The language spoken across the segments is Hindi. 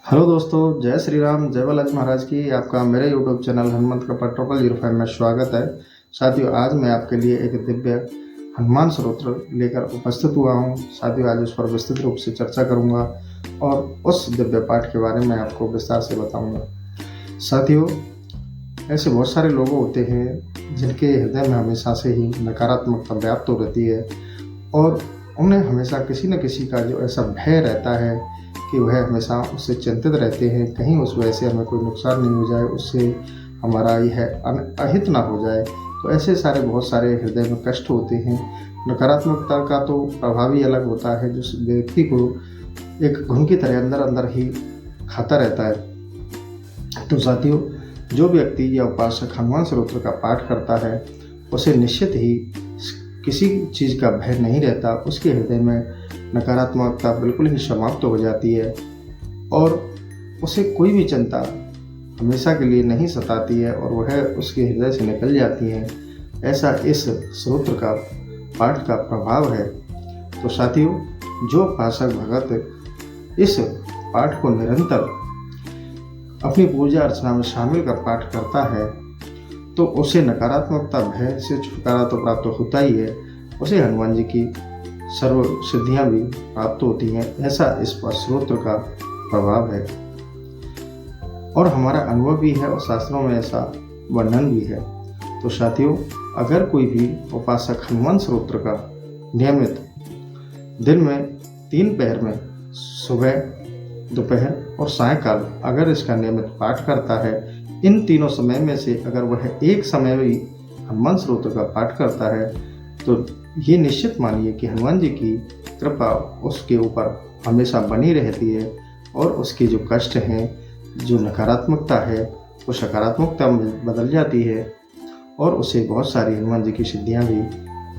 हेलो दोस्तों, जय श्री राम, जय बालाजी महाराज की। आपका मेरे यूट्यूब चैनल हनुमंत कृपा 0505 में स्वागत है। साथियों, आज मैं आपके लिए एक दिव्य हनुमान स्तोत्र लेकर उपस्थित हुआ हूँ। साथियों, आज उस पर विस्तृत रूप से चर्चा करूँगा और उस दिव्य पाठ के बारे में आपको विस्तार से बताऊँगा। साथियों, ऐसे बहुत सारे लोग होते हैं जिनके हृदय में हमेशा से ही नकारात्मकता व्याप्त हो रहती है और उन्हें हमेशा किसी न किसी का जो ऐसा भय रहता है कि वह हमेशा उससे चिंतित रहते हैं, कहीं उस वजह से हमें कोई नुकसान नहीं हो जाए, उससे हमारा यह अहित ना हो जाए। तो ऐसे सारे बहुत सारे हृदय में कष्ट होते हैं। नकारात्मकता का तो प्रभाव ही अलग होता है, जो व्यक्ति को एक घुन की तरह अंदर अंदर ही खाता रहता है। तो साथियों, जो व्यक्ति या उपासक हनुमान स्तोत्र का पाठ करता है उसे निश्चित ही किसी चीज़ का भय नहीं रहता। उसके हृदय में नकारात्मकता बिल्कुल ही समाप्त हो जाती है और उसे कोई भी चिंता हमेशा के लिए नहीं सताती है और वह उसके हृदय से निकल जाती है। ऐसा इस स्तोत्र का पाठ का प्रभाव है। तो साथियों, जो उपासक भगत इस पाठ को निरंतर अपनी पूजा अर्चना में शामिल कर पाठ करता है तो उसे नकारात्मकता भय से छुटकारा तो प्राप्त होता ही है, उसे हनुमान जी की सर्व सिद्धियां भी प्राप्त होती हैं। ऐसा इस स्तोत्र का प्रभाव है और हमारा अनुभव भी है और शास्त्रों में ऐसा वर्णन भी है। तो साथियों, अगर कोई भी उपासक हनुमान स्तोत्र का नियमित दिन में 3 पहर में, सुबह, दोपहर और सायंकाल, अगर इसका नियमित पाठ करता है, इन तीनों समय में से अगर वह एक समय भी हनुमान स्तोत्र का पाठ करता है तो ये निश्चित मानिए कि हनुमान जी की कृपा उसके ऊपर हमेशा बनी रहती है और उसके जो कष्ट हैं, जो नकारात्मकता है, वो सकारात्मकता में बदल जाती है और उसे बहुत सारी हनुमान जी की सिद्धियां भी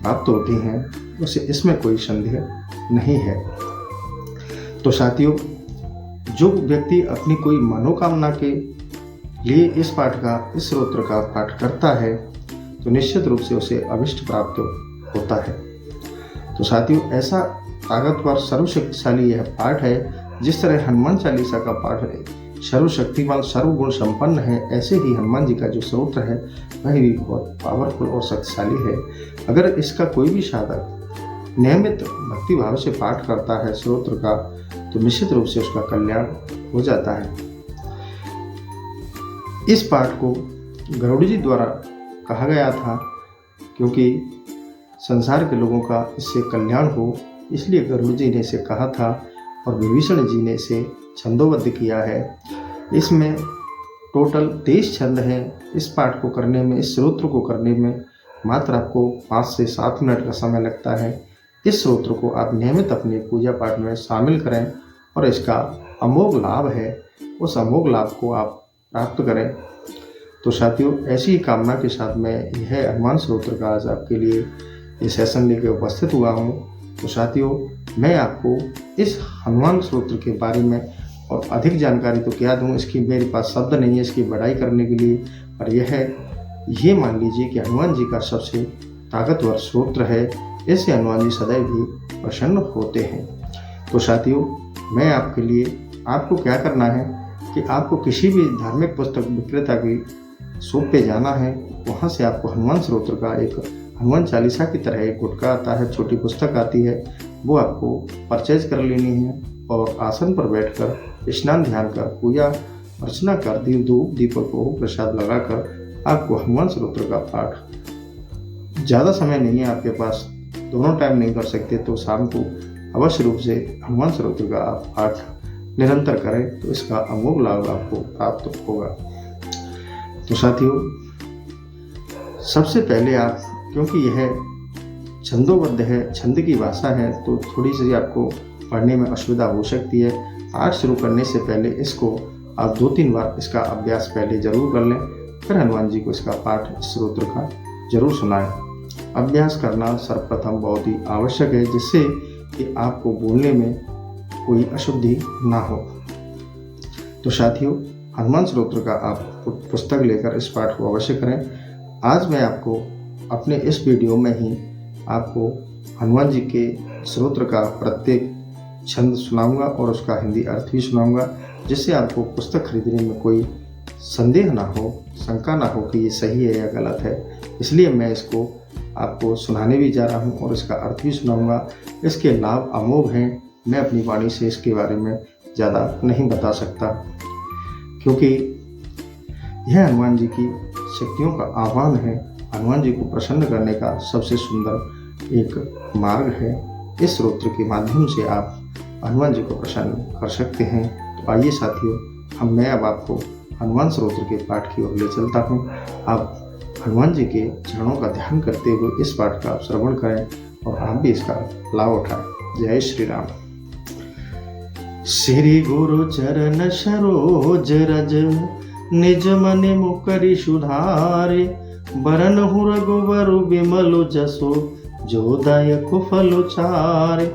प्राप्त होती हैं। उसे इसमें कोई संदेह नहीं है। तो साथियों, जो व्यक्ति अपनी कोई मनोकामना के लिए इस स्तोत्र का पाठ करता है तो निश्चित रूप से उसे अभिष्ट प्राप्त होता है। तो साथियों, ऐसा ताकतवर सर्वशक्तिशाली यह पाठ है। जिस तरह हनुमान चालीसा का पाठ है सर्वशक्तिमान सर्वगुण संपन्न है, ऐसे ही हनुमान जी का जो स्तोत्र है वह भी बहुत पावरफुल और शक्तिशाली है। अगर इसका कोई भी साधक नियमित भक्ति भाव से पाठ करता है स्तोत्र का तो निश्चित रूप से उसका कल्याण हो जाता है। इस पाठ को गरुड़ जी द्वारा कहा गया था क्योंकि संसार के लोगों का इससे कल्याण हो, इसलिए गरुड़ जी ने इसे कहा था और विभीषण जी ने इसे छंदोबद्ध किया है। इसमें टोटल 23 छंद हैं। इस पाठ को करने में, इस स्तोत्र को करने में मात्र आपको 5 से 7 मिनट का समय लगता है। इस स्तोत्र को आप नियमित अपने पूजा पाठ में शामिल करें और इसका अमोघ लाभ है, उस अमोघ लाभ को आप प्राप्त करें। तो साथियों, ऐसी ही कामना के साथ मैं यह हनुमान स्तोत्र का आज आपके लिए ये सेशन लेकर उपस्थित हुआ हूँ। तो साथियों, मैं आपको इस हनुमान स्तोत्र के बारे में और अधिक जानकारी तो क्या दूँ, इसकी मेरे पास शब्द नहीं है इसकी बढ़ाई करने के लिए, पर ये मान लीजिए कि हनुमान जी का सबसे ताकतवर स्तोत्र है। इससे हनुमान जी सदैव भी प्रसन्न होते हैं। तो साथियों, मैं आपके लिए, आपको क्या करना है कि आपको किसी भी धार्मिक पुस्तक विक्रेता की शॉप पे जाना है। वहाँ से आपको हनुमान स्तोत्र का एक हनुमान चालीसा की तरह एक गुटका आता है, छोटी पुस्तक आती है, वो आपको परचेज कर लेनी है और आसन पर बैठकर स्नान ध्यान कर पूजा अर्चना कर धूप दीपक को प्रसाद लगाकर आपको हनुमान स्तोत्र का पाठ, ज़्यादा समय नहीं है आपके पास, दोनों टाइम नहीं कर सकते तो शाम को अवश्य रूप से हनुमान स्तोत्र का आप पाठ निरंतर करें तो इसका अमोघ लाभ आपको प्राप्त होगा। तो साथियों, सबसे पहले आप, क्योंकि यह छंदोबद्ध है, छंद की भाषा है, तो थोड़ी सी आपको पढ़ने में असुविधा हो सकती है। पाठ शुरू करने से पहले इसको आप 2-3 बार इसका अभ्यास पहले जरूर कर लें, फिर हनुमान जी को इसका पाठ स्तोत्र का जरूर सुनाएं। अभ्यास करना सर्वप्रथम बहुत ही आवश्यक है, जिससे कि आपको बोलने में कोई अशुद्धि ना हो। तो साथियों, हनुमान स्तोत्र का आप पुस्तक लेकर इस पाठ को अवश्य करें। आज मैं आपको अपने इस वीडियो में ही आपको हनुमान जी के स्तोत्र का प्रत्येक छंद सुनाऊंगा और उसका हिंदी अर्थ भी सुनाऊंगा, जिससे आपको पुस्तक खरीदने में कोई संदेह ना हो, शंका ना हो कि ये सही है या गलत है। इसलिए मैं इसको आपको सुनाने भी जा रहा हूँ और इसका अर्थ भी सुनाऊंगा। इसके लाभ अमोघ हैं। मैं अपनी वाणी से इसके बारे में ज़्यादा नहीं बता सकता, क्योंकि यह हनुमान जी की शक्तियों का आह्वान है। हनुमान जी को प्रसन्न करने का सबसे सुंदर एक मार्ग है। इस स्तोत्र के माध्यम से आप हनुमान जी को प्रसन्न कर सकते हैं। तो आइए साथियों, मैं अब आपको हनुमान स्तोत्र के पाठ की ओर ले चलता हूँ। आप हनुमान जी के चरणों का ध्यान करते हुए इस पाठ का आप श्रवण करें और आप भी इसका लाभ उठाएं। जय श्री राम। श्री गुरु चरण सरोज रज, निज मन मुकरि सुधारे। बरनहु रघुबर बिमल जसो, जो दायक फल चारे।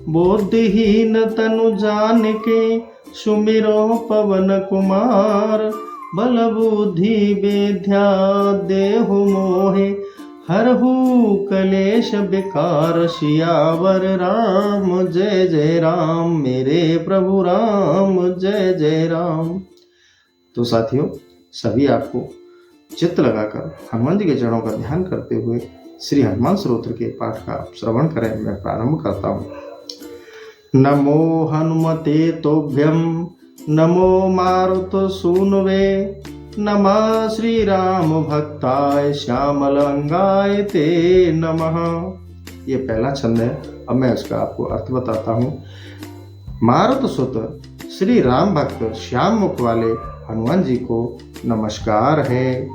बुद्धिहीन तनु जानिके, सुमिरो पवन कुमार। बल बुद्धि विद्या देहु मोहे, हरहु कलेश विकार। सियावर राम जय जय राम, मेरे प्रभु राम जय जय राम। तो साथियों, सभी आपको चित्त लगाकर हनुमान जी के चरणों का ध्यान करते हुए श्री हनुमान स्तोत्र के पाठ का श्रवण करें। मैं प्रारंभ करता हूँ। नमो हनुमते तोभ्यम, नमो मारुत सूनवे। नमः श्री राम भक्ताय, श्यामल अंगाय ते नमः। ये पहला छंद है। अब मैं उसका आपको अर्थ बताता हूँ। मारुत सुत श्री राम भक्त श्याम मुख वाले हनुमान जी को नमस्कार है।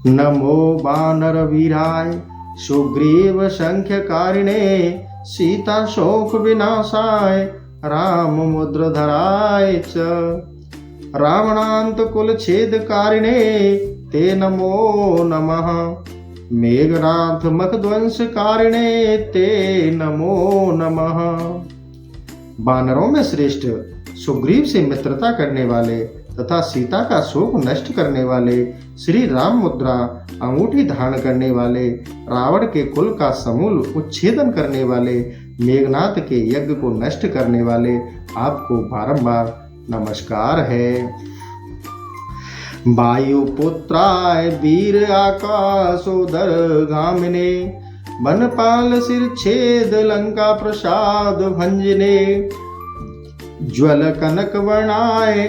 नमो बानर वीराय, सुग्रीव संख्य कारिणे। सीता शोक विनाशाय, राम मुद्र धराय च। रावणांत कुल छेद कारिणे, ते नमो नमः। मेघनाथ मखध्वंस कारिणे, ते नमो नमः। बानरों में श्रेष्ठ, सुग्रीव से मित्रता करने वाले तथा सीता का शोक नष्ट करने वाले, श्री राम मुद्रा अंगूठी धारण करने वाले, रावण के कुल का समूल उच्छेदन करने वाले, मेघनाथ के यज्ञ को नष्ट करने वाले आपको बारंबार नमस्कार है। वायुपुत्राय वीर आकाशोदर गामिने। वनपाल सिर छेद लंका प्रसाद भंजने। ज्वल कनक वर्णाय,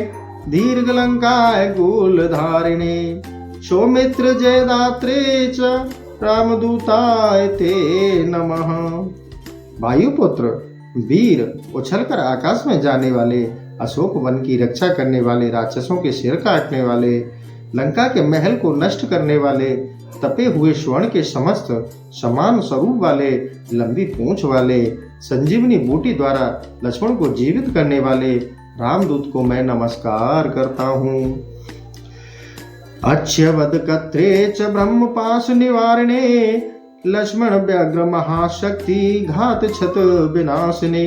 दीर्घ लंकाय गूल धारिणे। सौमित्र जयदात्रे च, रामदूताय ते नमः। वायुपुत्र वीर, उछलकर आकाश में जाने वाले, अशोक वन की रक्षा करने वाले, राक्षसों के सिर काटने वाले, लंका के महल को नष्ट करने वाले, तपे हुए स्वर्ण के समस्त समान स्वरूप वाले, लंबी पूंछ वाले, संजीवनी बूटी द्वारा लक्ष्मण को जीवित करने वाले रामदूत को मैं नमस्कार करता हूँ। अक्षयवद कत्रे च ब्रह्म पाश निवारणे। लक्ष्मण व्यग्र महाशक्ति घात क्षत विनाशने।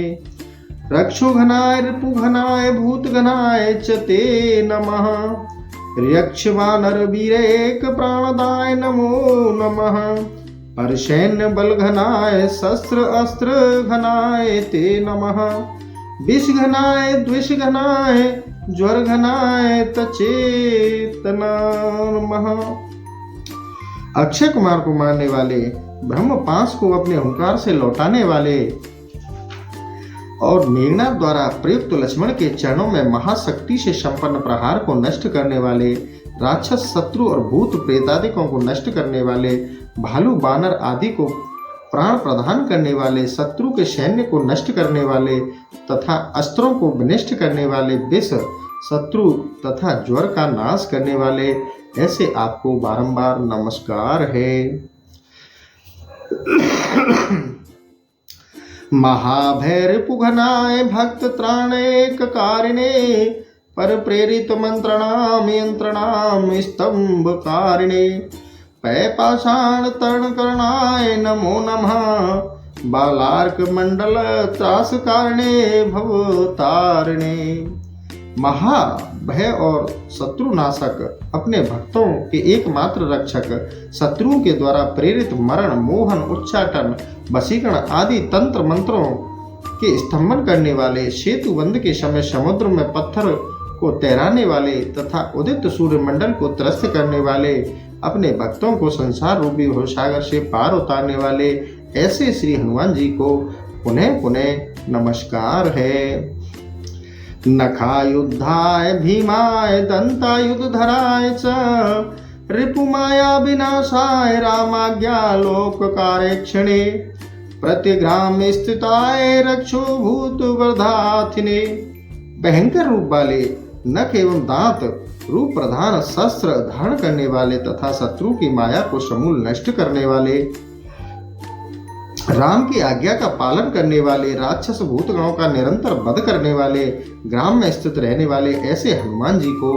रक्षो घनाय रिपु घनाय भूत घनाय च ते नमः। यक्ष वानर वीर एक प्राणदाय नमो नमः। पर सैन्य बल घनाय शस्त्र अस्त्र घनाय ते नमः। विष घनाय द्विष घनाय ज्वर घनाय तचेतना नमः। अक्षय कुमार को मारने वाले, ब्रह्म पाश को अपने हुंकार से लौटाने वाले और मेघनाथ द्वारा प्रयुक्त लक्ष्मण के चरणों में महाशक्ति से संपन्न प्रहार को नष्ट करने वाले, राक्षस शत्रु और भूत प्रेतादिकों को नष्ट करने वाले, भालू बानर आदि को प्राण प्रदान करने वाले, शत्रु के सैन्य को नष्ट करने वाले तथा अस्त्रों को विनष्ट करने वाले, विष शत्रु तथा ज्वर का नाश करने वाले, ऐसे आपको बारंबार नमस्कार है। महाभैर पुघनाय भक्त त्राणेक कारिणे। पर प्रेरित मंत्रणाम यंत्रणाम स्तंभ कारिणे। पै पाषाण तरण करणाय नमो नमः। बालार्क मंडल त्रास कारणे भव तारणे। महाभय और शत्रुनाशक, अपने भक्तों के एकमात्र रक्षक, शत्रुओं के द्वारा प्रेरित मरण, मोहन, उच्चाटन, वशीकरण आदि तंत्र मंत्रों के स्तंभन करने वाले, सेतुबंध के समय समुद्र में पत्थर को तैराने वाले तथा उदित सूर्य मंडल को त्रस्त करने वाले, अपने भक्तों को संसार रूपी भवसागर से पार उतारने वाले ऐसे श्री हनुमान जी को पुनः पुनः नमस्कार है। नखायुद्धाय भीमाय दंतायुधधराय च रिपुमाया विनाशाय रामाज्ञा लोक कार्यक्षणे प्रतिग्राम स्थिताय रक्षो भूत वर्धाथिने। भयंकर रूप वाले, नख एवं दांत रूप प्रधान शस्त्र धारण करने वाले तथा शत्रु की माया को समूल नष्ट करने वाले, राम की आज्ञा का पालन करने वाले, राक्षस भूतगणों का निरंतर वध करने वाले, ग्राम में स्थित रहने वाले ऐसे हनुमान जी को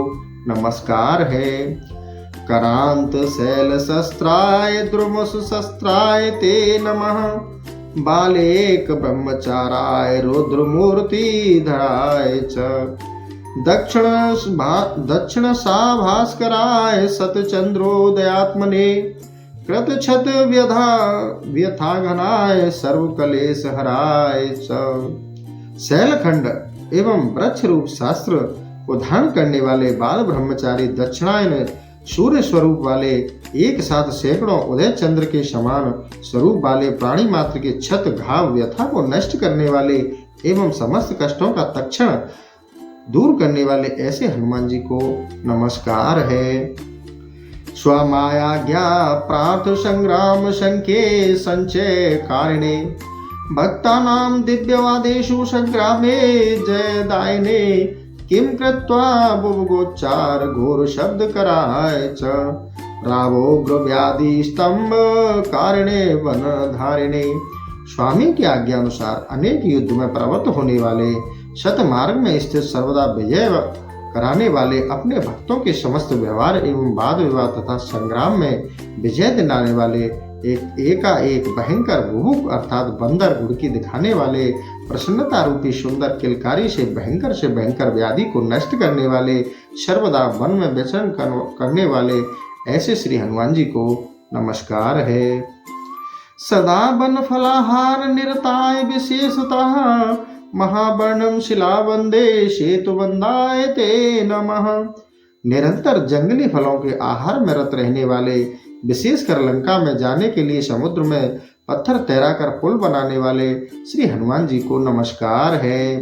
नमस्कार है। करांत शैल शस्त्राय द्रुमस शस्त्राय ते नमः बालेक ब्रह्मचाराय रुद्रमूर्ति धराय च दक्षिण भास्कराय सतचंद्रोदयात्मने कृत क्षत व्यथाघनाय सर्वकलेश हराय च। शैलखंड एवं वृक्ष रूप शास्त्र को धारण करने वाले बाल ब्रह्मचारी दक्षिणायन सूर्य स्वरूप वाले, एक साथ सैकड़ों उदय चंद्र के समान स्वरूप वाले, प्राणी मात्र के क्षत घाव व्यथा को नष्ट करने वाले एवं समस्त कष्टों का तक्षण दूर करने वाले ऐसे हनुमान जी को नमस्कार है। स्वमायाज्ञा प्रार्थ संग्राम संख्ये संचय कारिणे भक्तानां दिव्यवादेषु संग्रामे जयदायिने किं कृत्वा बुभुगोच्चार घोर शब्द कराय च रावोग्र व्याधि स्तंभ कारिणे वन धारिणे। स्वामी की आज्ञा अनुसार अनेक युद्ध में प्रवृत्त होने वाले, शतमार्ग में स्थित सर्वदा विजय कराने वाले, अपने भक्तों के समस्त व्यवहार एवं वाद विवाद तथा संग्राम में विजय दिलाने वाले, एकाएक भयंकर बुभुक अर्थात बंदर घुड़की दिखाने वाले, प्रसन्नता रूपी सुंदर किलकारी से भयंकर व्याधि को नष्ट करने वाले, सर्वदा वन में विचरण करने वाले ऐसे श्री हनुमान जी को नमस्कार है। सदा वन फलाहार निरताय विशेषतः महावर्णम शिला वंदे सेतु वंदाय ते नमः। निरंतर जंगली फलों के आहार में रत रहने वाले, विशेषकर लंका में जाने के लिए समुद्र में पत्थर तैराकर पुल बनाने वाले श्री हनुमान जी को नमस्कार है।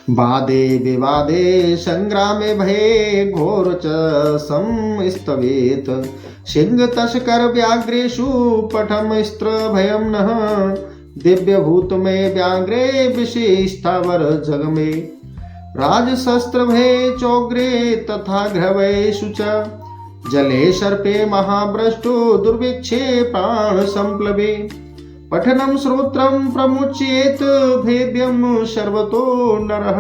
वादे विवादे संग्रामे भये घोर च संस्तवेत सिंह तस्कर व्याघ्रेषु पठम स्त्र भयम नः दिव्य भूत में व्याघ्रे विशेषतावर जग में राजशस्त्र भय चौग्रे तथा घ्रवेषु च जले सर्पे महाभ्रष्टो दुर्भिक्षे प्राण संप्लवे पठनम श्रोत्रम प्रमुच्येत भेद्यम सर्वतो नरः।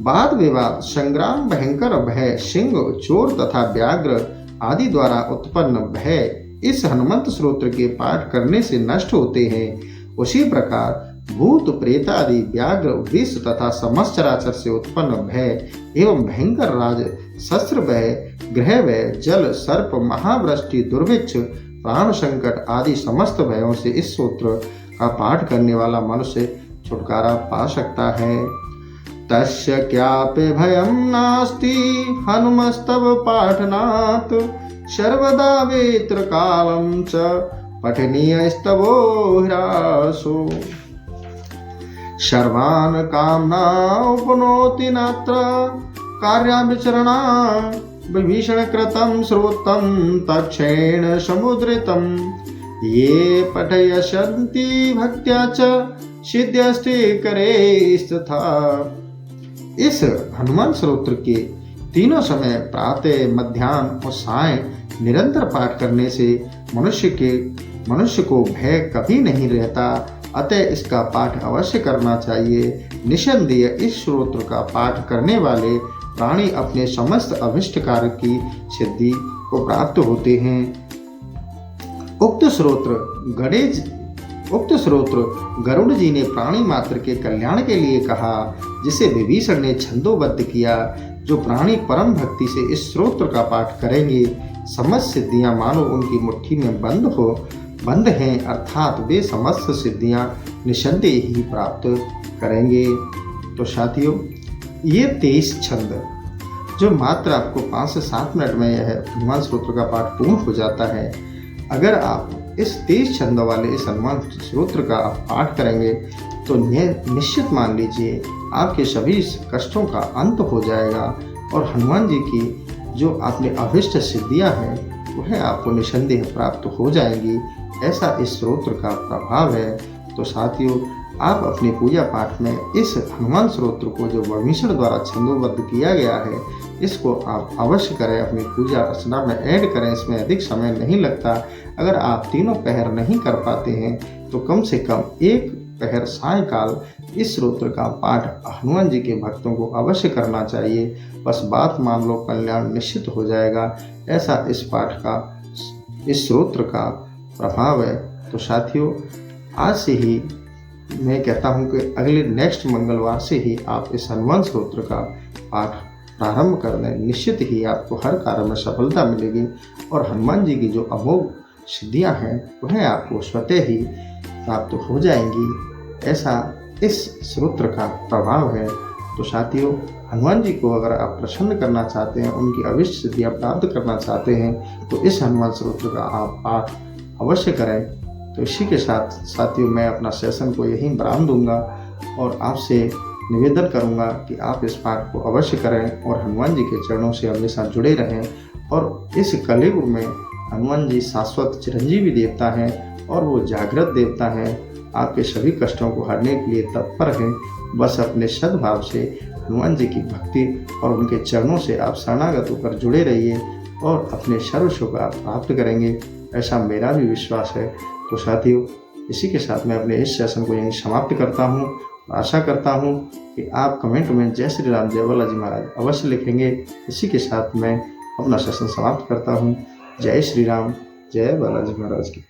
वाद विवाद, संग्राम, भयंकर भय, सिंह, चोर तथा व्याघ्र आदि द्वारा उत्पन्न भय इस हनुमंत स्त्रोत्र के पाठ करने से नष्ट होते हैं। उसी प्रकार भूत प्रेत आदि व्याघ्र, विष तथा समस्त चराचर से उत्पन्न भय एवं भयंकर राज शस्त्र भय, ग्रह भय, जल, सर्प, महावृष्टि, दुर्भिक्ष, प्राण संकट आदि समस्त भयों से इस सूत्र का पाठ करने वाला मनुष्य छुटकारा पा सकता है। तस्य क्यापि भयं नास्ति हनुमस्तव पाठनात् सर्वदा वेत्र कालं च पठनीय स्तवो ह्रासो सर्वान् कामना उपनोति नात्र कार्याभिचरणा विभीषण कृतं श्रोतं तक्षेण समुद्रितं ये पठयशन्ति भक्त्या च सिद्ध्यस्ते करे तथा। इस हनुमान स्तोत्र के तीनों समय प्रातः, मध्याह्न और सायं निरंतर पाठ करने से मनुष्य को भय कभी नहीं रहता। अतः इसका पाठ अवश्य करना चाहिए। निसंदेह इस स्तोत्र का पाठ करने वाले प्राणी अपने समस्त अभिष्ट कार्य की सिद्धि को प्राप्त होते हैं। उक्त स्तोत्र गरुड़ जी ने प्राणी मात्र के कल्याण के लिए कहा, जिसे विभीषण ने छंदोबद्ध किया। जो प्राणी परम भक्ति से इस स्तोत्र का पाठ करेंगे, समस्त सिद्धियां मानो उनकी मुट्ठी में बंद हो बंद हैं, अर्थात वे समस्त सिद्धियां निसंदेह ही प्राप्त करेंगे। तो साथियों, ये 23 छंद जो मात्र आपको 5 से 7 मिनट में यह हनुमान स्तोत्र का पाठ पूर्ण हो जाता है। अगर आप इस 23 छंद वाले इस हनुमान स्तोत्र का आप पाठ करेंगे तो निश्चित मान लीजिए आपके सभी कष्टों का अंत हो जाएगा और हनुमान जी की जो आपने अभिष्ट सिद्धियां हैं वह आपको निसंदेह प्राप्त हो जाएंगी। ऐसा इस स्तोत्र का प्रभाव है। तो साथियों, आप अपनी पूजा पाठ में इस हनुमान स्तोत्र को जो वर्णिशर द्वारा छंदोबद्ध किया गया है इसको आप अवश्य करें, अपनी पूजा अर्चना में ऐड करें। इसमें अधिक समय नहीं लगता। अगर आप तीनों पहर नहीं कर पाते हैं तो कम से कम एक पहर सायंकाल इस स्तोत्र का पाठ हनुमान जी के भक्तों को अवश्य करना चाहिए। बस बात मान लो, कल्याण निश्चित हो जाएगा। ऐसा इस पाठ का, इस स्तोत्र का प्रभाव है। तो साथियों, आज से ही मैं कहता हूं कि अगले नेक्स्ट मंगलवार से ही आप इस हनुमान स्तोत्र का पाठ प्रारंभ कर दें। निश्चित ही आपको हर कार्य में सफलता मिलेगी और हनुमान जी की जो अमोघ सिद्धियां हैं वह आपको स्वतः ही प्राप्त हो जाएंगी। ऐसा इस स्तोत्र का प्रभाव है। तो साथियों, हनुमान जी को अगर आप प्रसन्न करना चाहते हैं, उनकी अभिष्ट सिद्धियां प्राप्त करना चाहते हैं तो इस हनुमान स्तोत्र का आप पाठ अवश्य करें। तो इसी के साथ साथियों, मैं अपना सेशन को यहीं विराम दूंगा और आपसे निवेदन करूंगा कि आप इस पाठ को अवश्य करें और हनुमान जी के चरणों से हमेशा जुड़े रहें। और इस कलयुग में हनुमान जी शाश्वत चिरंजीवी देवता हैं और वो जागृत देवता हैं। आपके सभी कष्टों को हरने के लिए तत्पर हैं। बस अपने सद्भाव से हनुमान जी की भक्ति और उनके चरणों से आप शरणागत होकर जुड़े रहिए और अपने सर्व सुख आप प्राप्त करेंगे, ऐसा मेरा भी विश्वास है। तो साथियों, इसी के साथ मैं अपने इस सेशन को यहीं समाप्त करता हूँ। आशा करता हूँ कि आप कमेंट में जय श्री राम जय बालाजी महाराज अवश्य लिखेंगे। इसी के साथ मैं अपना सेशन समाप्त करता हूँ। जय श्री राम जय बालाजी महाराज की।